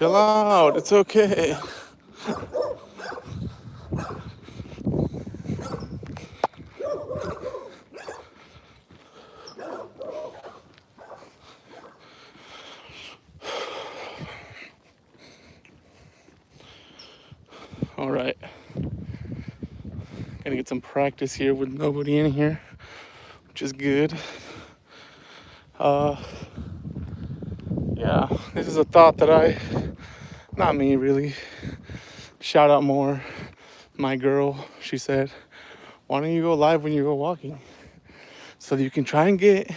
Chill out. It's okay. All right. Gonna get some practice here with nobody in here, which is good. Yeah, this is a thought that not me really, shout out more my girl. She said, why don't you go live when you go walking? So that you can try and get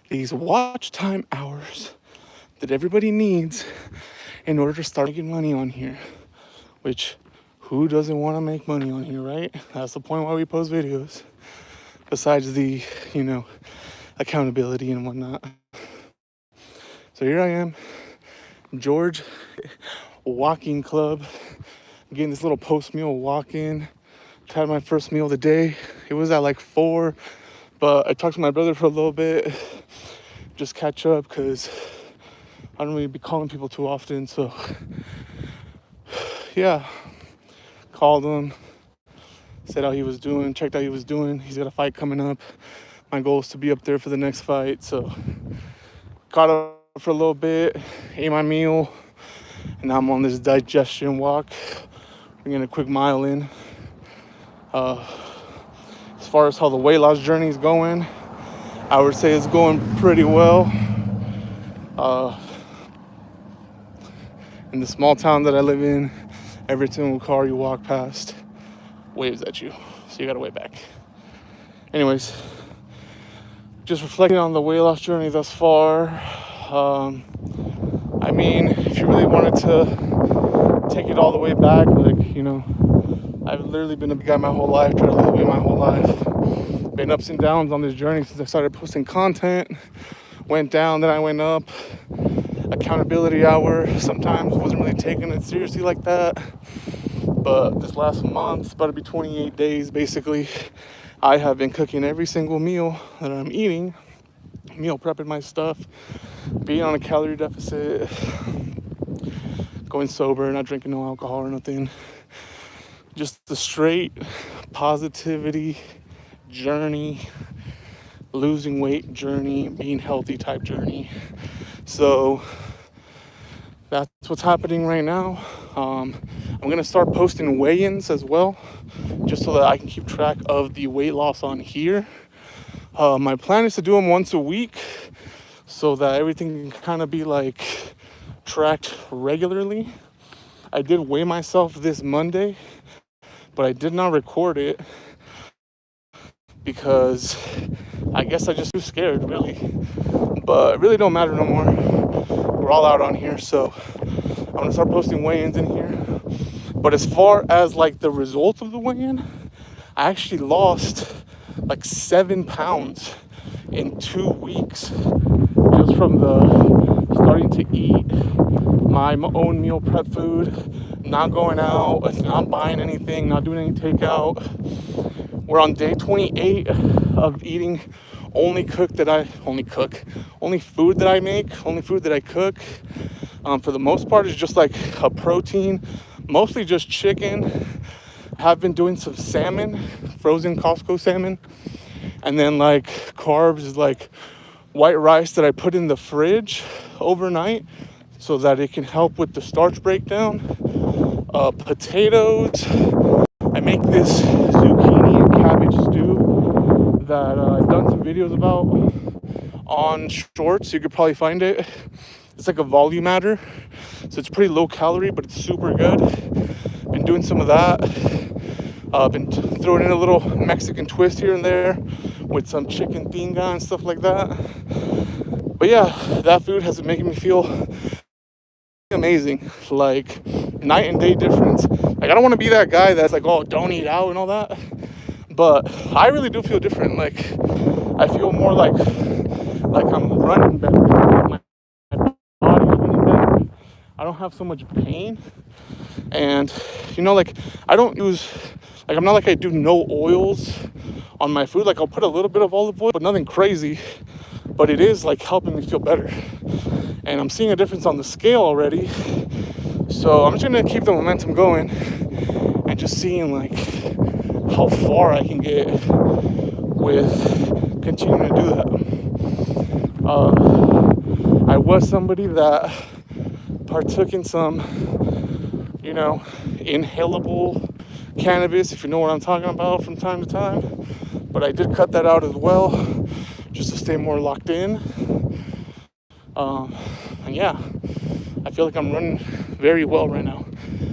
these watch time hours that everybody needs in order to start making money on here. Which, who doesn't want to make money on here, right? That's the point why we post videos. Besides the, accountability and whatnot. So here I am, George Walking Club, getting this little post-meal walk-in. Had my first meal of the day. It was at like 4, but I talked to my brother for a little bit, just catch up, because I don't really be calling people too often. So yeah, called him, said how he was doing, checked how he was doing. He's got a fight coming up. My goal is to be up there for the next fight. So caught up for a little bit, ate my meal, and now I'm on this digestion walk. We're getting a quick mile in. As far as how the weight loss journey is going, I would say it's going pretty well. In the small town that I live in, every single car you walk past waves at you, so you gotta wave back. Anyways, just reflecting on the weight loss journey thus far. I mean, if you really wanted to take it all the way back, I've literally been a big guy my whole life, tried to lose weight my whole life. Been ups and downs on this journey since I started posting content. Went down, then I went up. Accountability hour sometimes wasn't really taking it seriously like that. But this last month, about to be 28 days basically, I have been cooking every single meal that I'm eating, meal prepping my stuff, being on a calorie deficit, going sober, not drinking no alcohol or nothing. Just the straight positivity journey, losing weight journey, being healthy type journey. So that's what's happening right now. I'm gonna start posting weigh-ins as well, just so that I can keep track of the weight loss on here. My plan is to do them once a week so that everything can kind of be like tracked regularly. I did weigh myself this Monday, but I did not record it because I guess I just too scared, really. But it really don't matter no more. We're all out on here, so I'm gonna start posting weigh-ins in here. But as far as like the results of the weigh-in, I actually lost like 7 pounds in 2 weeks just from the starting to eat my own meal prep food, not going out, not buying anything, not doing any takeout. We're on day 28 of eating only food that I make, only food that I cook. For the most part, it's just like a protein, mostly just chicken. Have been doing some salmon, frozen Costco salmon. And then like carbs is like white rice that I put in the fridge overnight so that it can help with the starch breakdown. Potatoes. I make this zucchini and cabbage stew that I've done some videos about on shorts. You could probably find it. It's like a volume adder, so it's pretty low calorie, but it's super good. Been doing some of that. Been throwing in a little Mexican twist here and there with some chicken tinga and stuff like that. But yeah, that food has been making me feel amazing, like night and day difference. Like I don't want to be that guy that's like, oh, don't eat out and all that, but I really do feel different. Like I feel more like I'm running better, my body's running better. I don't have so much pain, and like I don't use, like I'm not like I do no oils on my food. Like I'll put a little bit of olive oil, but nothing crazy. But it is like helping me feel better. And I'm seeing a difference on the scale already. So I'm just gonna keep the momentum going and just seeing like how far I can get with continuing to do that. I was somebody that partook in some, inhalable cannabis, if you know what I'm talking about, from time to time. But I did cut that out as well, just to stay more locked in. And yeah, I feel like I'm running very well right now,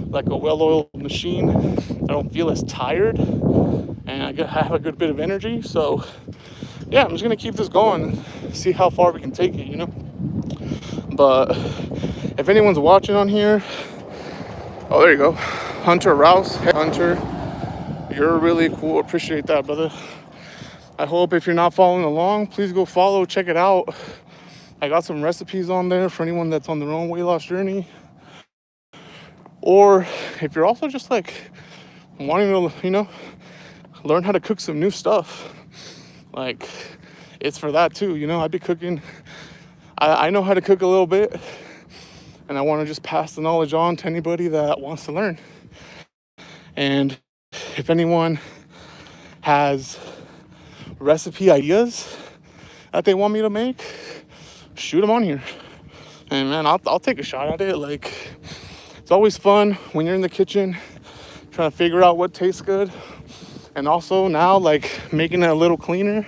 like a well-oiled machine. I don't feel as tired, and I have a good bit of energy. So yeah, I'm just gonna keep this going and see how far we can take it, But if anyone's watching on here, oh, there you go, Hunter Rouse. Hey, Hunter, you're really cool. Appreciate that, brother. I hope if you're not following along, please go follow, check it out. I got some recipes on there for anyone that's on their own weight loss journey. Or if you're also just like wanting to, learn how to cook some new stuff, like it's for that too. I'd be cooking. I know how to cook a little bit, and I want to just pass the knowledge on to anybody that wants to learn. And if anyone has recipe ideas that they want me to make, shoot them on here, and man, I'll take a shot at it. Like, it's always fun when you're in the kitchen trying to figure out what tastes good, and also now like making it a little cleaner.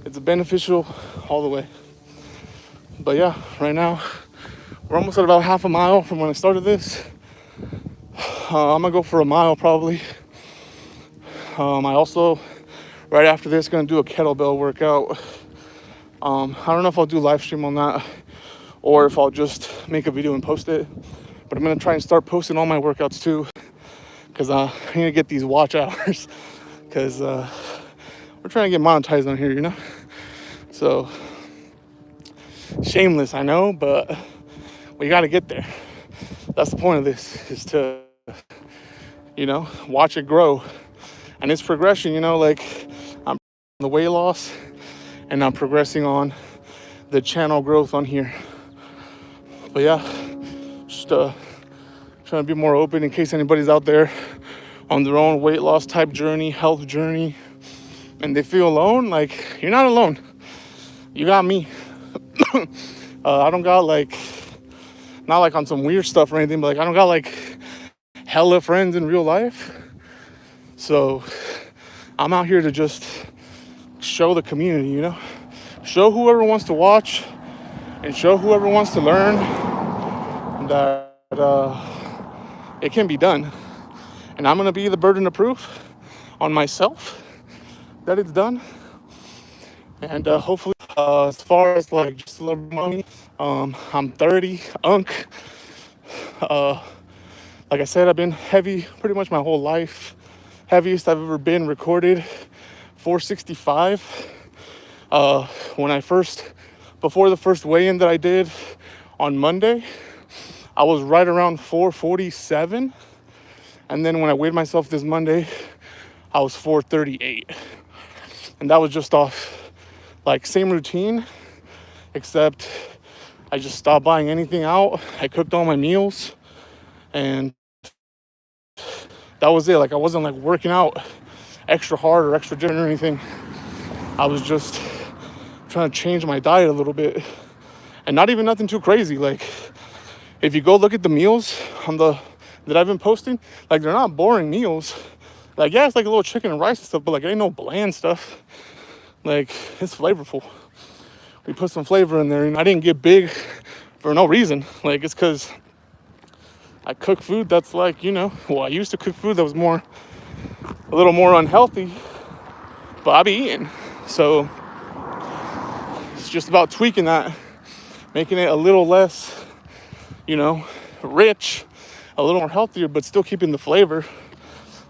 It's beneficial all the way. But yeah, right now we're almost at about half a mile from when I started this. I'm gonna go for a mile probably. I also, right after this, gonna do a kettlebell workout. I don't know if I'll do live stream on that or if I'll just make a video and post it. But I'm gonna try and start posting all my workouts too, because I need to get these watch hours, because we're trying to get monetized on here, So shameless, I know, but we got to get there. That's the point of this, is to watch it grow. And it's progression, like I'm the weight loss and I'm progressing on the channel growth on here. But yeah, just trying to be more open in case anybody's out there on their own weight loss type journey, health journey, and they feel alone. Like, you're not alone. You got me. I don't got not like on some weird stuff or anything, but I don't got hella friends in real life. So I'm out here to just show the community, show whoever wants to watch and show whoever wants to learn that it can be done. And I'm gonna be the burden of proof on myself that it's done. And hopefully, as far as just a little money, I'm 30, like I said, I've been heavy pretty much my whole life. Heaviest I've ever been recorded, 465. Before the first weigh-in that I did on Monday, I was right around 447. And then when I weighed myself this Monday, I was 438. And that was just off same routine, except I just stopped buying anything out. I cooked all my meals, and that was it. I wasn't working out extra hard or extra gym or anything. I was just trying to change my diet a little bit, and not even nothing too crazy. If you go look at the meals that I've been posting, they're not boring meals. Yeah, it's a little chicken and rice and stuff, but it ain't no bland stuff. It's flavorful. We put some flavor in there, and I didn't get big for no reason. It's because I cook food that's I used to cook food that was a little more unhealthy, but I be eating. So it's just about tweaking that, making it a little less, rich, a little more healthier, but still keeping the flavor.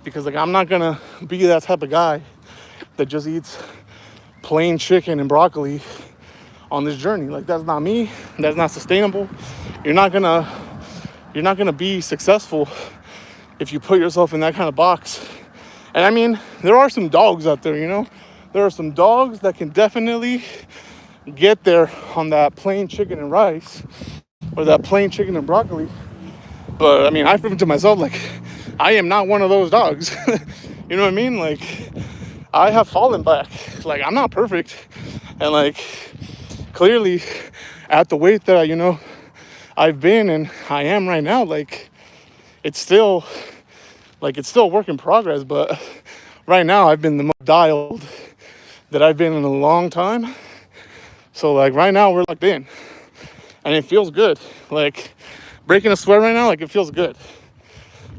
Because I'm not gonna be that type of guy that just eats plain chicken and broccoli on this journey. That's not me. That's not sustainable. You're not gonna be successful if you put yourself in that kind of box. And I mean, there are some dogs out there, there are some dogs that can definitely get there on that plain chicken and rice. or that plain chicken and broccoli. But I mean, I've proven to myself, like, I am not one of those dogs. You know what I mean? Like, I have fallen back. Like, I'm not perfect. And like, clearly at the weight that I've been and I am right now, like, it's still a work in progress. But right now I've been the most dialed that I've been in a long time. So like right now we're locked in and it feels good. Like, breaking a sweat right now, like, it feels good.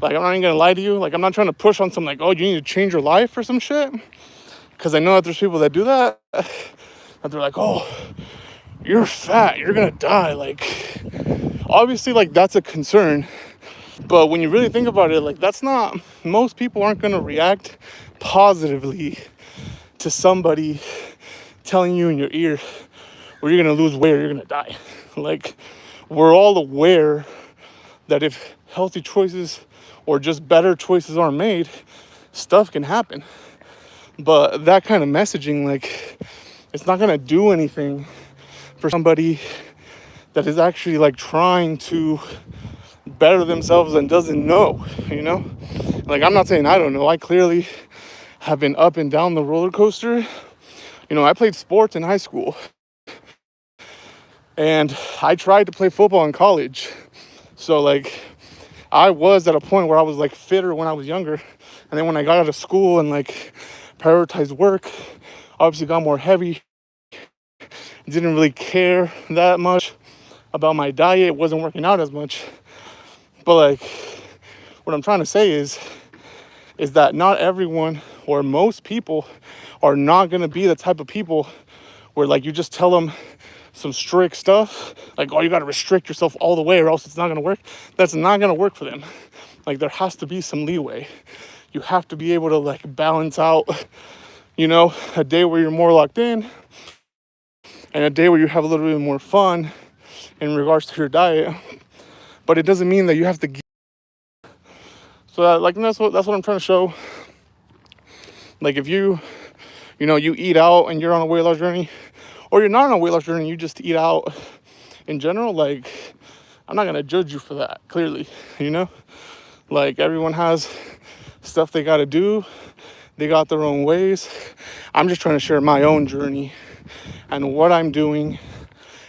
Like, I'm not even gonna lie to you. Like, I'm not trying to push on something like, oh, you need to change your life or some shit. Because I know that there's people that do that. That they're like, oh, you're fat, you're gonna die. Like, obviously, like, that's a concern. But when you really think about it, like, most people aren't gonna react positively to somebody telling you in your ear, or you're gonna lose weight or you're gonna die. Like, we're all aware that if healthy choices or just better choices aren't made, stuff can happen. But that kind of messaging, like, it's not gonna do anything for somebody that is actually like trying to better themselves and doesn't know, Like, I'm not saying I don't know. I clearly have been up and down the roller coaster. I played sports in high school. And I tried to play football in college. So like, I was at a point where I was like fitter when I was younger. And then when I got out of school and like prioritized work, obviously got more heavy. Didn't really care that much about my diet. It wasn't working out as much. But like, what I'm trying to say is that not everyone or most people are not going to be the type of people where like you just tell them some strict stuff, like, oh, you got to restrict yourself all the way or else it's not going to work. That's not going to work for them. Like, there has to be some leeway. You have to be able to like balance out, a day where you're more locked in and a day where you have a little bit more fun in regards to your diet. But it doesn't mean that you have to so that's what I'm trying to show. Like, if you eat out and you're on a weight loss journey, or you're not on a weight loss journey, you just eat out in general, like, I'm not gonna judge you for that, clearly, Like, everyone has stuff they gotta do. They got their own ways. I'm just trying to share my own journey and what I'm doing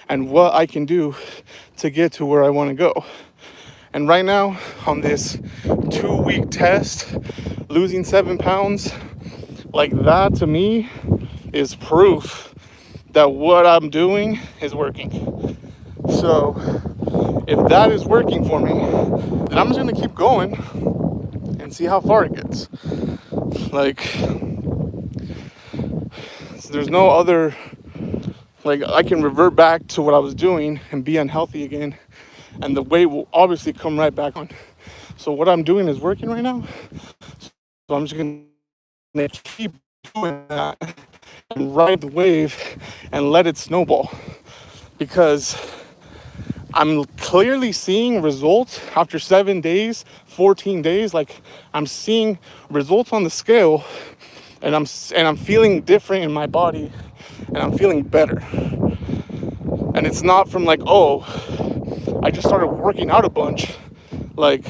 and what I can do to get to where I want to go. And right now, on this 2-week test, losing 7 pounds, like, that to me is proof that what I'm doing is working. So if that is working for me, then I'm just gonna keep going and see how far it gets. Like, there's no other, like, I can revert back to what I was doing and be unhealthy again, and the weight will obviously come right back on. So what I'm doing is working right now. So I'm just gonna keep doing that and ride the wave and let it snowball, because I'm clearly seeing results after 7 days, 14 days. Like, I'm seeing results on the scale, and I'm feeling different in my body, and I'm feeling better. And it's not from like, oh, I just started working out a bunch. Like,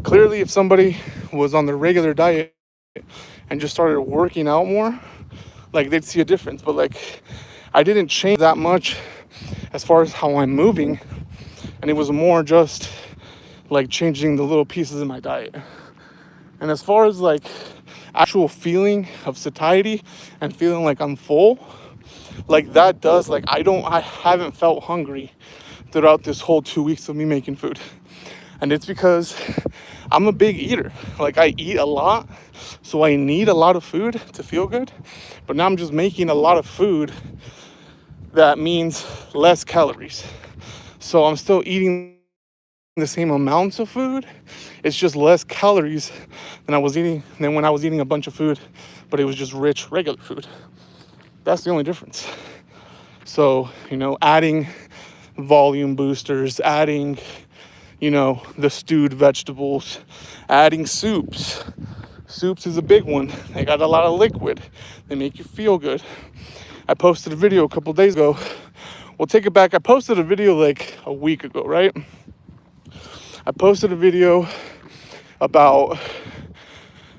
clearly, if somebody was on the regular diet and just started working out more, like, they'd see a difference. But like, I didn't change that much as far as how I'm moving, and it was more just like changing the little pieces in my diet. And as far as like actual feeling of satiety and feeling like I'm full, like, that does, like, I haven't felt hungry throughout this whole 2 weeks of me making food. And it's because I'm a big eater. Like, I eat a lot, so I need a lot of food to feel good. But now I'm just making a lot of food that means less calories. So I'm still eating the same amounts of food. It's just less calories than when I was eating a bunch of food, but it was just rich, regular food. That's the only difference. So, adding volume boosters, adding, the stewed vegetables, adding soups. Soups is a big one. They got a lot of liquid. They make you feel good. I posted a video a couple days ago we'll take it back. I posted a video like a week ago, right? I posted a video about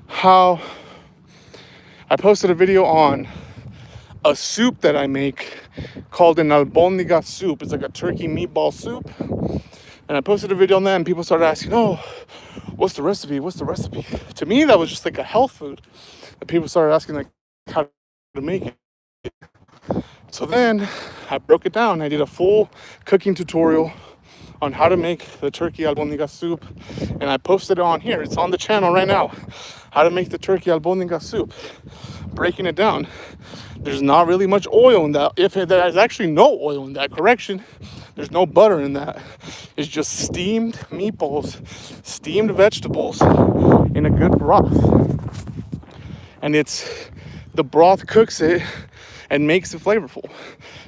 how I posted a video on a soup that I make called an albóndiga soup. It's like a turkey meatball soup. And I posted a video on that, and people started asking, oh, what's the recipe? What's the recipe? To me, that was just like a health food. And people started asking like how to make it. So then I broke it down. I did a full cooking tutorial on how to make the turkey albóndiga soup. And I posted it on here. It's on the channel right now. How to make the turkey albóndiga soup. Breaking it down. There's not really much oil in that. There's actually no oil in that. Correction. There's no butter in that. It's just steamed meatballs, steamed vegetables in a good broth. And the broth cooks it and makes it flavorful.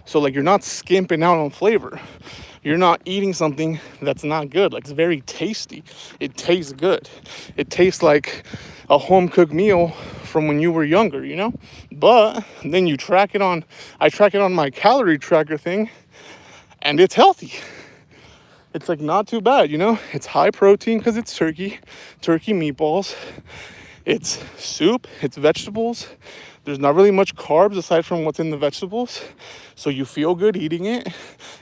So like you're not skimping out on flavor. You're not eating something that's not good. Like it's very tasty. It tastes good. It tastes like a home cooked meal from when you were younger, you know? But then I track it on my calorie tracker thing, and it's healthy. It's like not too bad, you know? It's high protein because it's turkey meatballs. It's soup, it's vegetables. There's not really much carbs aside from what's in the vegetables. So you feel good eating it.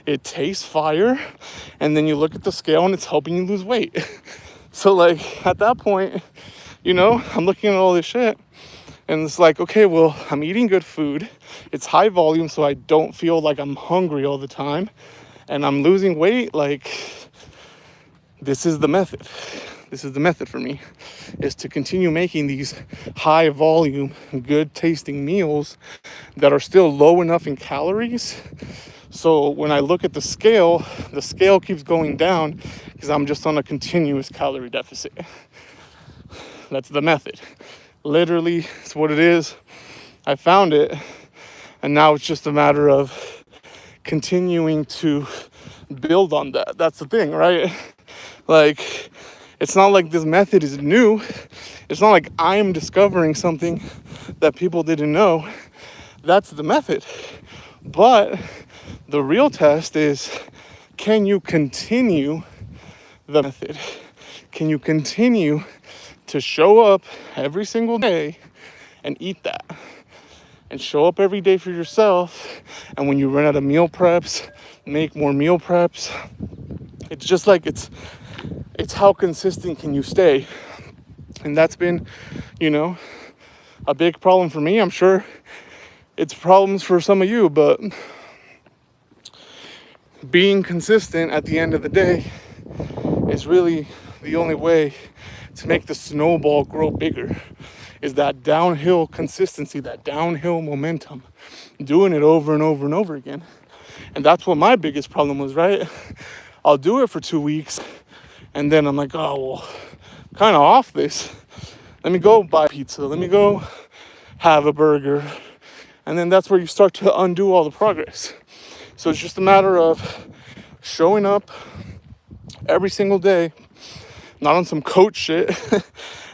It tastes fire. And then you look at the scale and it's helping you lose weight. So like at that point, you know, I'm looking at all this shit and it's like, okay, well, I'm eating good food. It's high volume, so I don't feel like I'm hungry all the time. And I'm losing weight. Like, this is the method. This is the method for me, is to continue making these high volume, good tasting meals that are still low enough in calories. So when I look at the scale keeps going down because I'm just on a continuous calorie deficit. That's the method. Literally, it's what it is. I found it. And now it's just a matter of continuing to build on that. That's the thing, right? Like, it's not like this method is new. It's not like I'm discovering something that people didn't know. That's the method. But the real test is, can you continue the method? Can you continue to show up every single day and eat that? And show up every day for yourself. And when you run out of meal preps, make more meal preps. It's just like it's how consistent can you stay? And that's been, you know, a big problem for me. I'm sure it's problems for some of you, but being consistent at the end of the day is really the only way to make the snowball grow bigger. Is that downhill consistency, that downhill momentum, doing it over and over and over again. And that's what my biggest problem was, right? I'll do it for 2 weeks and then I'm like, oh, well, kind of off this. Let me go buy pizza. Let me go have a burger. And then that's where you start to undo all the progress. So it's just a matter of showing up every single day, not on some coach shit,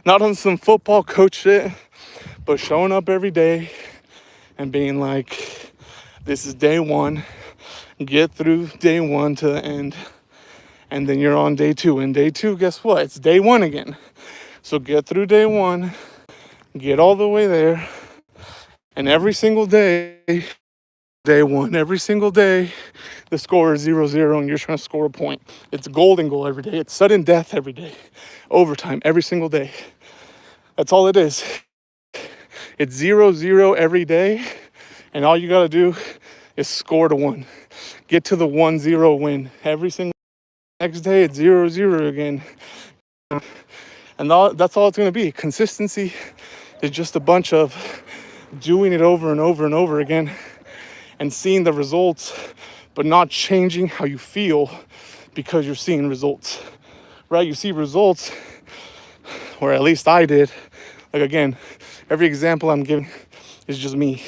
not on some football coach shit, but showing up every day and being like, this is day one, get through day one to the end, and then you're on day two. And day two, guess what? It's day one again. So get through day one, get all the way there, and every single day, day one, every single day, the score is 0-0 and you're trying to score a point. It's golden goal every day. It's sudden death every day. Overtime every single day. That's all it is. It's 0-0 every day, and all you gotta do is score to one. Get to the 1-0 win. Every single next day, it's 0-0 again. And that's all it's gonna be. Consistency is just a bunch of doing it over and over and over again and seeing the results, but not changing how you feel because you're seeing results, right? You see results, or at least I did. Like, again, every example I'm giving is just me.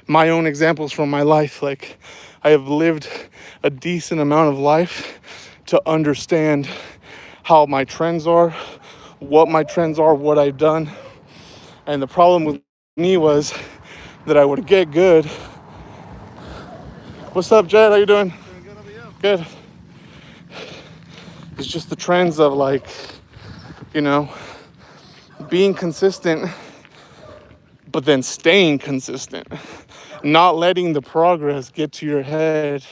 My own examples from my life. Like, I have lived a decent amount of life to understand how my trends are, what my trends are, what I've done. And the problem with me was that I would get good What's up, Jed? How you doing? Doing good over you. Good. It's just the trends of like, you know, being consistent, but then staying consistent, not letting the progress get to your head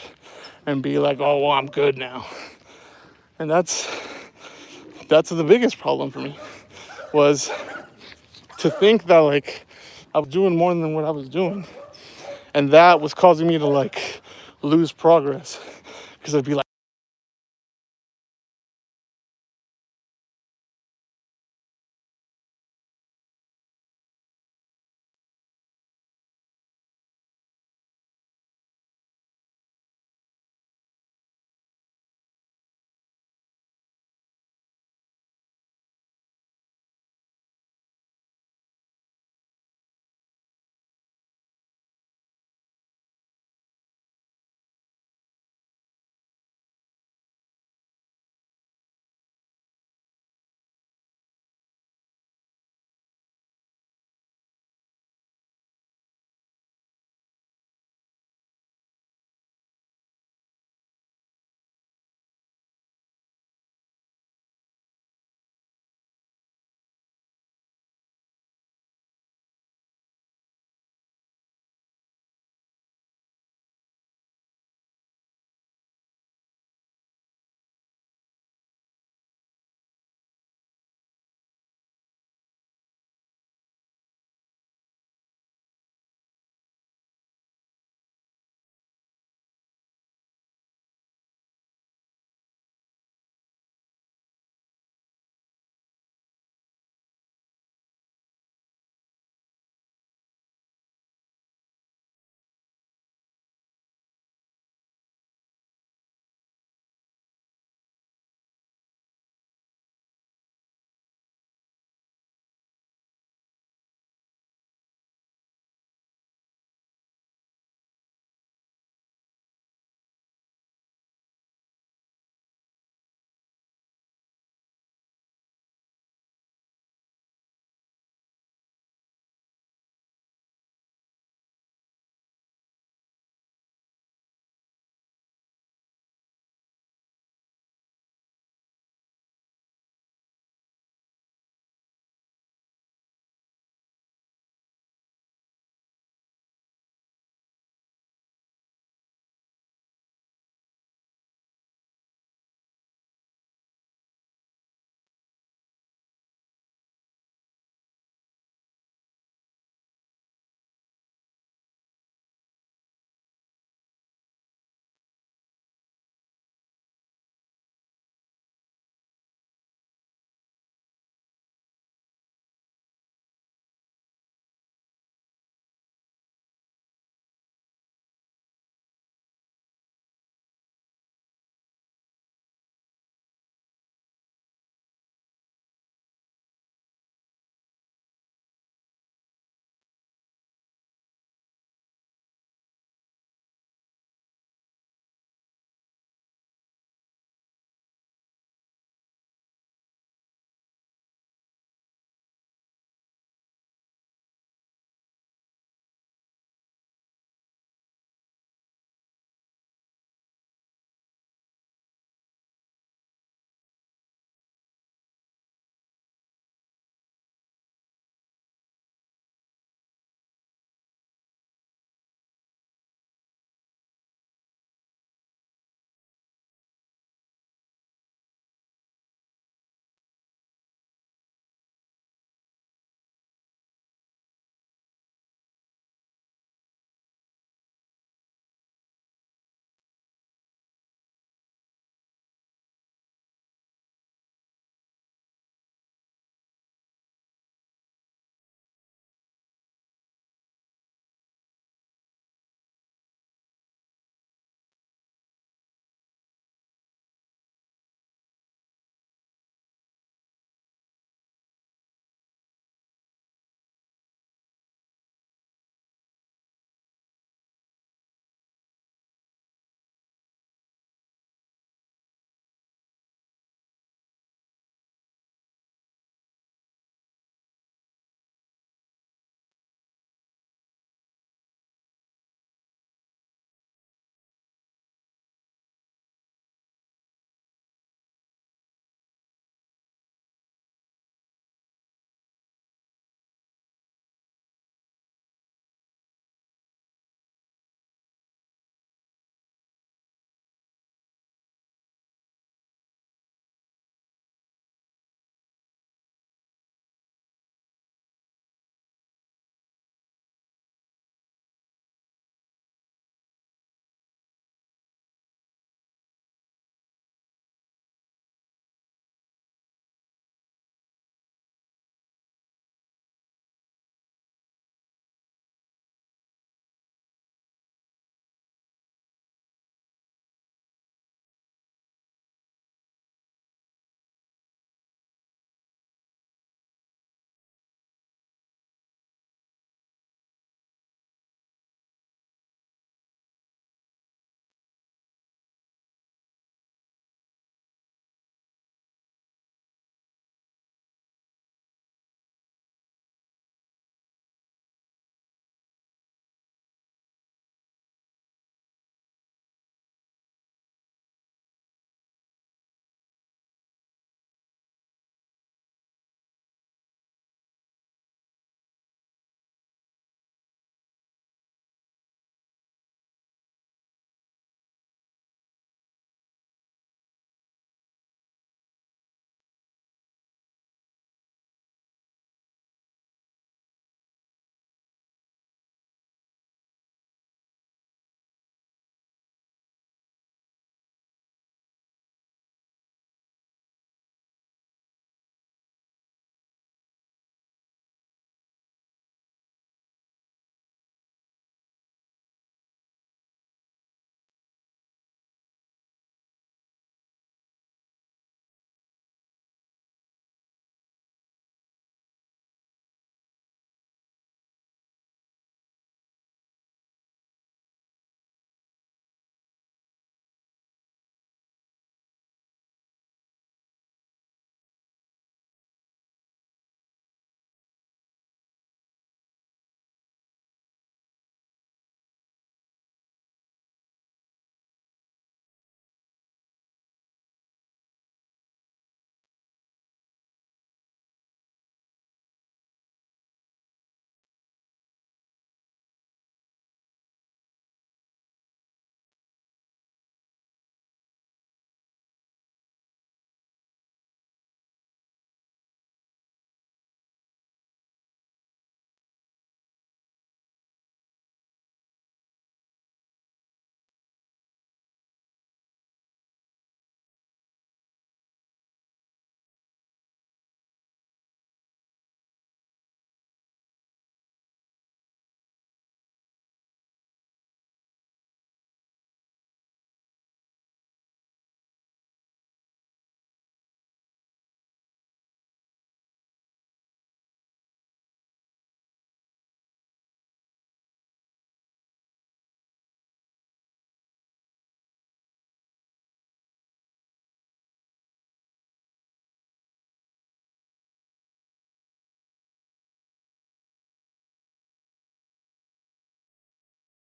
and be like, oh, well, I'm good now. And that's the biggest problem for me, was to think that like I was doing more than what I was doing. And that was causing me to like lose progress, because I'd be like,